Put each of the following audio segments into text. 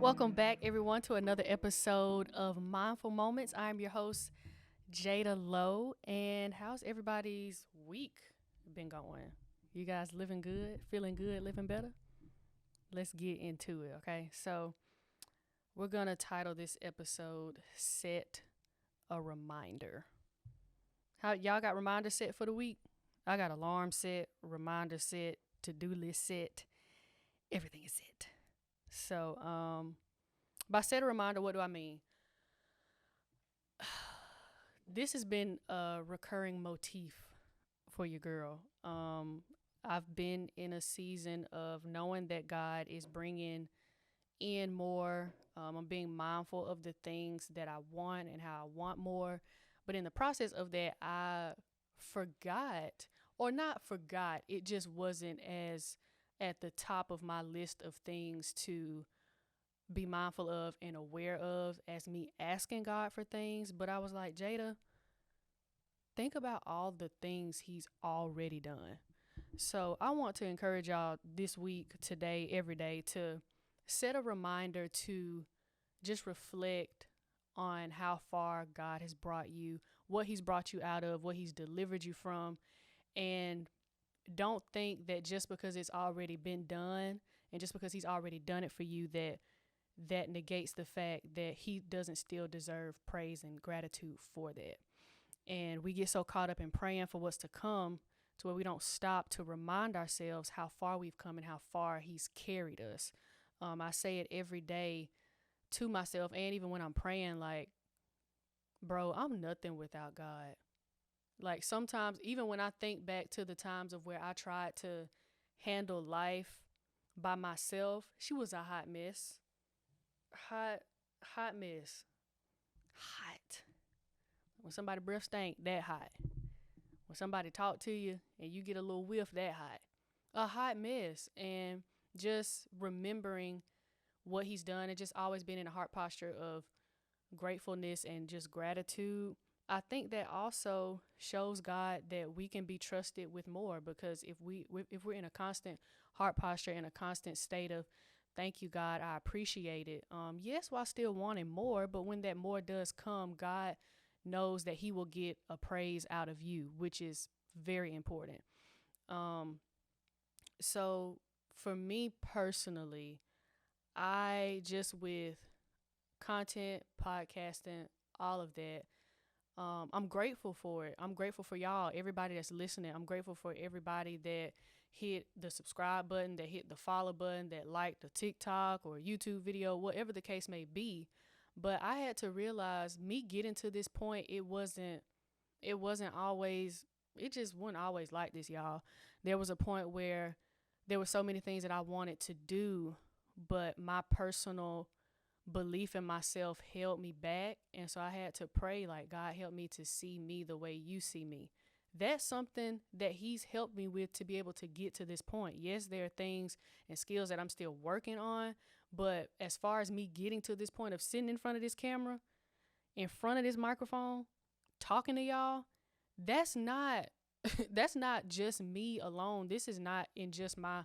Welcome back, everyone, to another episode of Mindful Moments. I'm your host, Jada Lowe. And how's everybody's week been going? You guys living good, feeling good, living better? Let's get into it, okay? So, we're going to title this episode Set a Reminder. How y'all got reminders set for the week? I got alarm set, reminder set, to-do list set. Everything is set. So, by set a reminder, what do I mean? This has been a recurring motif for your girl. I've been in a season of knowing that God is bringing in more. I'm being mindful of the things that I want and how I want more. But in the process of that, I forgot, or not forgot, it just wasn't as at the top of my list of things to be mindful of and aware of as me asking God for things. But I was like, Jada, think about all the things he's already done. So I want to encourage y'all this week, today, every day to set a reminder to just reflect on how far God has brought you, what he's brought you out of, what he's delivered you from. And don't think that just because it's already been done and just because he's already done it for you, that negates the fact that he doesn't still deserve praise and gratitude for that. And we get so caught up in praying for what's to come to where we don't stop to remind ourselves how far we've come and how far he's carried us. I say it every day to myself, and even when I'm praying, like, bro, I'm nothing without God. Like, sometimes, even when I think back to the times of where I tried to handle life by myself, she was a hot mess. Hot mess. Hot. When somebody breath stank, that hot. When somebody talk to you and you get a little whiff, that hot. A hot mess. And just remembering what he's done and just always being in a heart posture of gratefulness and just gratitude. I think that also shows God that we can be trusted with more, because if we're in a constant heart posture, in a constant state of thank you, God, I appreciate it. Yes, while still wanting more, but when that more does come, God knows that he will get a praise out of you, which is very important. Um, so for me personally, I just with content, podcasting, all of that, I'm grateful for it. I'm grateful for y'all, everybody that's listening. I'm grateful for everybody that hit the subscribe button, that hit the follow button, that liked the TikTok or YouTube video, whatever the case may be. But I had to realize me getting to this point, it wasn't always, it just wasn't always like this, y'all. There was a point where there were so many things that I wanted to do, but my personal belief in myself held me back. And so I had to pray, like, God, help me to see me the way you see me. That's something that he's helped me with to be able to get to this point. Yes, there are things and skills that I'm still working on, but as far as me getting to this point of sitting in front of this camera, in front of this microphone, talking to y'all, that's not that's not just me alone. This is not in just my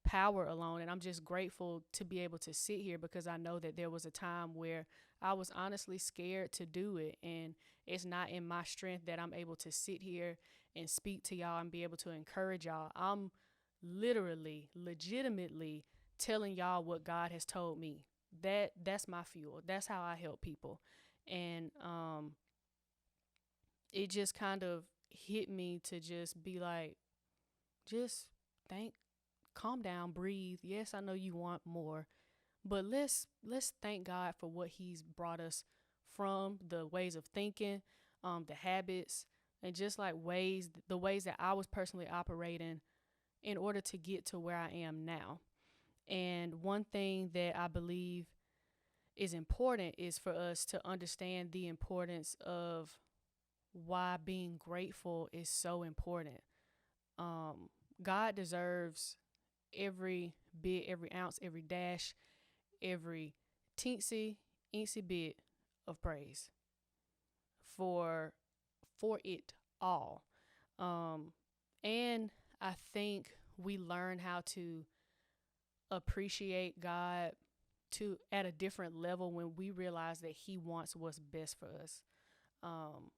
power alone. And I'm just grateful to be able to sit here, because I know that there was a time where I was honestly scared to do it. And it's not in my strength that I'm able to sit here and speak to y'all and be able to encourage y'all. I'm literally, legitimately telling y'all what God has told me. That's my fuel. That's how I help people. And it just kind of hit me to just be like, just thank calm down, breathe. Yes, I know you want more, but let's thank God for what he's brought us from, the ways of thinking, the habits, and just like the ways that I was personally operating in order to get to where I am now. And one thing that I believe is important is for us to understand the importance of why being grateful is so important. God deserves every bit, every ounce, every dash, every teensy, eensy bit of praise for it all. And I think we learn how to appreciate God to at a different level when we realize that he wants what's best for us. Um,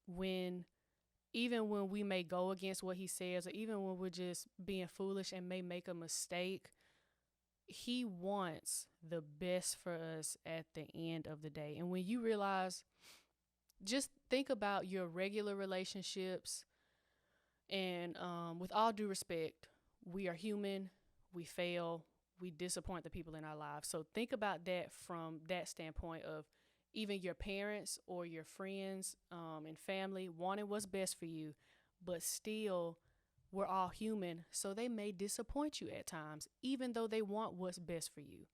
when even when we may go against what he says, or even when we're just being foolish and may make a mistake, he wants the best for us at the end of the day. And when you realize, just think about your regular relationships. And with all due respect, we are human, we fail, we disappoint the people in our lives. So think about that from that standpoint of even your parents or your friends and family wanting what's best for you, but still we're all human. So they may disappoint you at times, even though they want what's best for you.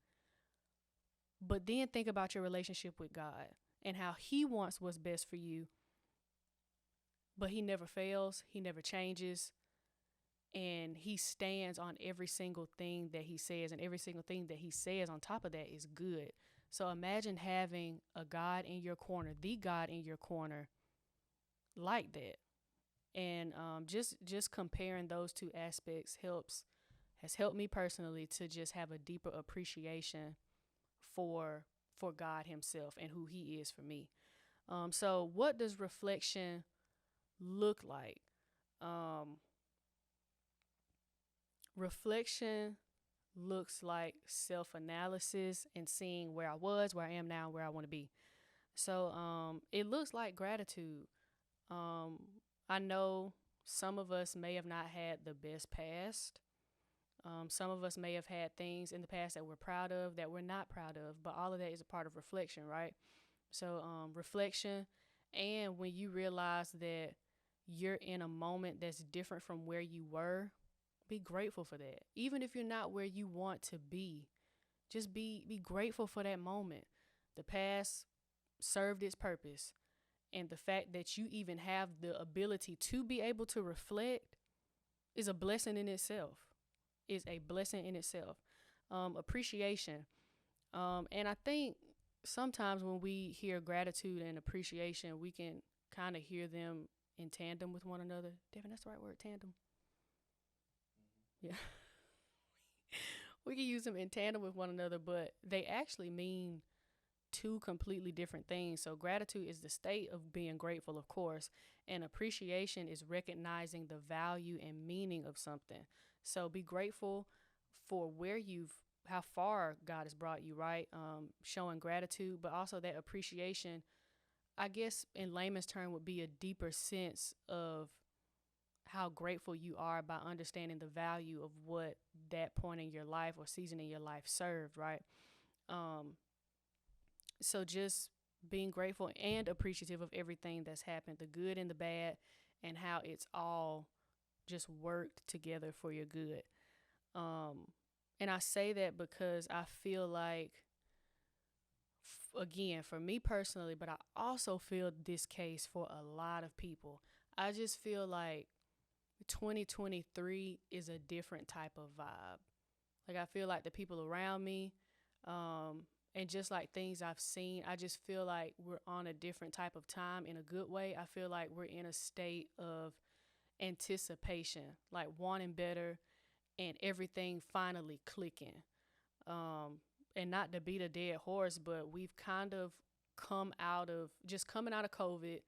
But then think about your relationship with God and how he wants what's best for you, but he never fails, he never changes, and he stands on every single thing that he says, and every single thing that he says on top of that is good. So imagine having a God in your corner, the God in your corner, like that. And just comparing those two aspects has helped me personally to just have a deeper appreciation for God himself and who he is for me. So what does reflection look like? Reflection looks like self-analysis and seeing where I was, where I am now, where I want to be. So it looks like gratitude. I know some of us may have not had the best past. Some of us may have had things in the past that we're proud of, that we're not proud of, but all of that is a part of reflection, right? So reflection, and when you realize that you're in a moment that's different from where you were, be grateful for that. Even if you're not where you want to be, just be grateful for that moment. The past served its purpose. And the fact that you even have the ability to be able to reflect is a blessing in itself. Is a blessing in itself. Appreciation. And I think sometimes when we hear gratitude and appreciation, we can kind of hear them in tandem with one another. Devin, that's the right word, tandem. Yeah. We can use them in tandem with one another, but they actually mean two completely different things. So gratitude is the state of being grateful, of course, and appreciation is recognizing the value and meaning of something. So be grateful for how far God has brought you, right? Showing gratitude, but also that appreciation, I guess in layman's term, would be a deeper sense of how grateful you are by understanding the value of what that point in your life or season in your life served, right? So just being grateful and appreciative of everything that's happened, the good and the bad, and how it's all just worked together for your good. And I say that because I feel like, again, for me personally, but I also feel this case for a lot of people. I just feel like 2023 is a different type of vibe. Like I feel like the people around me, and just like things I've seen, I just feel like we're on a different type of time in a good way. I feel like we're in a state of anticipation, like wanting better and everything finally clicking. And not to beat a dead horse, but we've kind of coming out of COVID,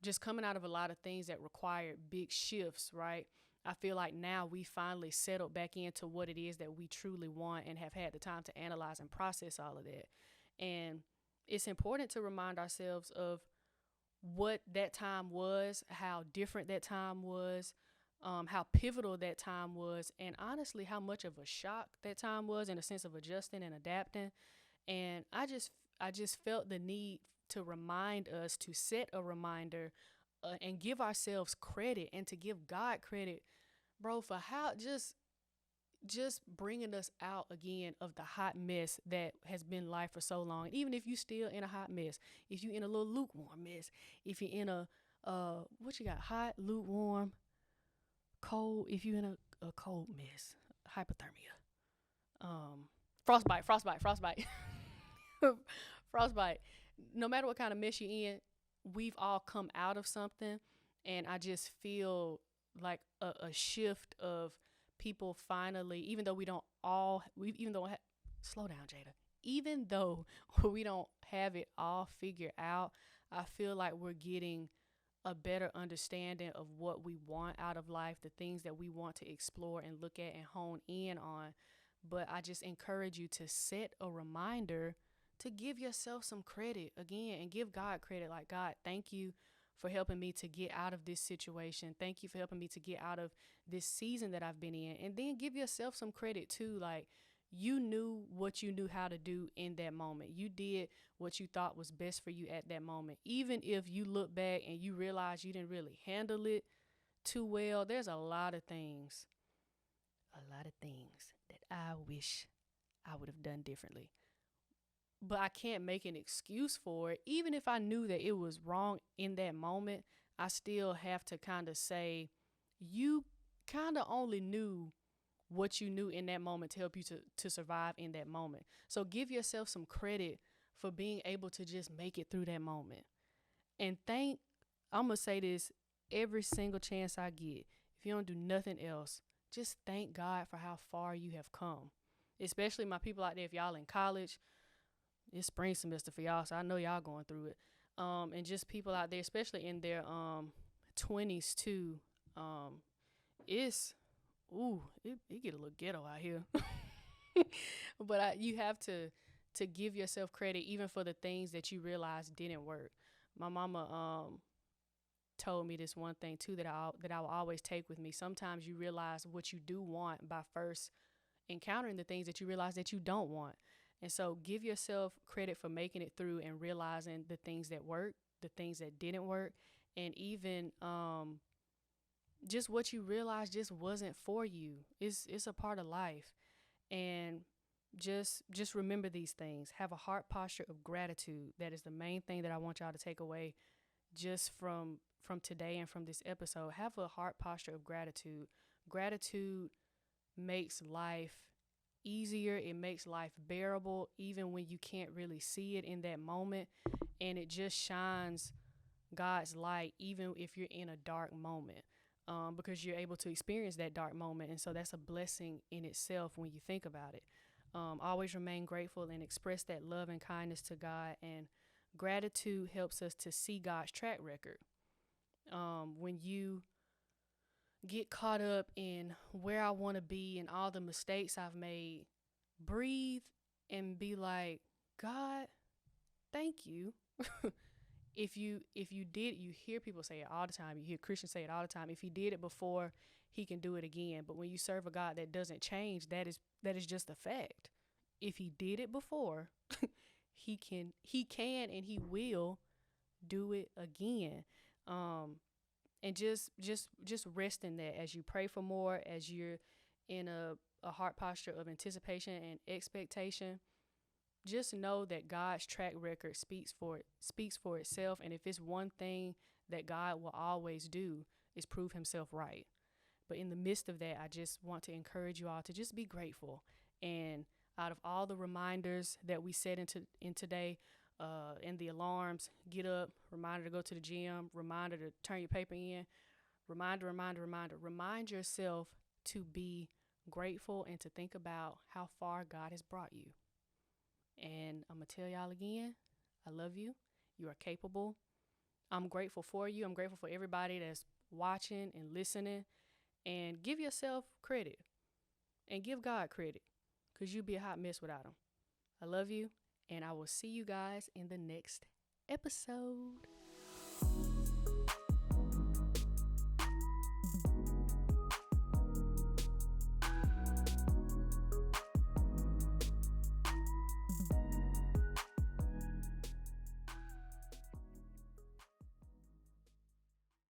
just coming out of a lot of things that required big shifts, right? I feel like now we finally settled back into what it is that we truly want and have had the time to analyze and process all of that. And it's important to remind ourselves of what that time was, how different that time was, how pivotal that time was, and honestly, how much of a shock that time was in a sense of adjusting and adapting. And I just felt the need to remind us, to set a reminder, and give ourselves credit and to give God credit, bro, for how just bringing us out again of the hot mess that has been life for so long. Even if you still in a hot mess, if you in a little lukewarm mess, if you're in a what you got, hot, lukewarm, cold, if you're in a cold mess, hypothermia, frostbite frostbite, no matter what kind of mess you're in, we've all come out of something. And I just feel like a shift of people finally, even though we don't even though slow down, Jada. Even though we don't have it all figured out, I feel like we're getting a better understanding of what we want out of life, the things that we want to explore and look at and hone in on. But I just encourage you to set a reminder to give yourself some credit again and give God credit. Like, God, thank you for helping me to get out of this situation. Thank you for helping me to get out of this season that I've been in. And then give yourself some credit too. Like, you knew what you knew how to do in that moment. You did what you thought was best for you at that moment. Even if you look back and you realize you didn't really handle it too well, there's a lot of things that I wish I would have done differently. But I can't make an excuse for it. Even if I knew that it was wrong in that moment, I still have to kind of say, you kind of only knew what you knew in that moment to help you to survive in that moment. So give yourself some credit for being able to just make it through that moment. And I'm going to say this every single chance I get. If you don't do nothing else, just thank God for how far you have come. Especially my people out there, if y'all in college, it's spring semester for y'all, so I know y'all going through it. And just people out there, especially in their 20s too. It's it get a little ghetto out here. But you have to give yourself credit even for the things that you realize didn't work. My mama told me this one thing too that I will always take with me. Sometimes you realize what you do want by first encountering the things that you realize that you don't want. And so give yourself credit for making it through and realizing the things that worked, the things that didn't work, and even just what you realized just wasn't for you. It's a part of life. And just remember these things. Have a heart posture of gratitude. That is the main thing that I want y'all to take away just from today and from this episode. Have a heart posture of gratitude. Gratitude makes life easier. It makes life bearable even when you can't really see it in that moment. And it just shines God's light even if you're in a dark moment. Because you're able to experience that dark moment. And so that's a blessing in itself when you think about it. Always remain grateful and express that love and kindness to God. And gratitude helps us to see God's track record. When you get caught up in where I want to be and all the mistakes I've made, breathe and be like, God, thank you. If you did, you hear people say it all the time. You hear Christians say it all the time. If he did it before, he can do it again. But when you serve a God that doesn't change, that is just a fact. If he did it before, he can and he will do it again. And just rest in that as you pray for more, as you're in a heart posture of anticipation and expectation. Just know that God's track record speaks for itself. And if it's one thing that God will always do is prove himself right. But in the midst of that, I just want to encourage you all to just be grateful. And out of all the reminders that we set in today, and the alarms, get up, reminder to go to the gym, reminder to turn your paper in, reminder, remind yourself to be grateful and to think about how far God has brought you. And I'm going to tell y'all again, I love you. You are capable. I'm grateful for you. I'm grateful for everybody that's watching and listening. And give yourself credit and give God credit because you'd be a hot mess without him. I love you, and I will see you guys in the next episode.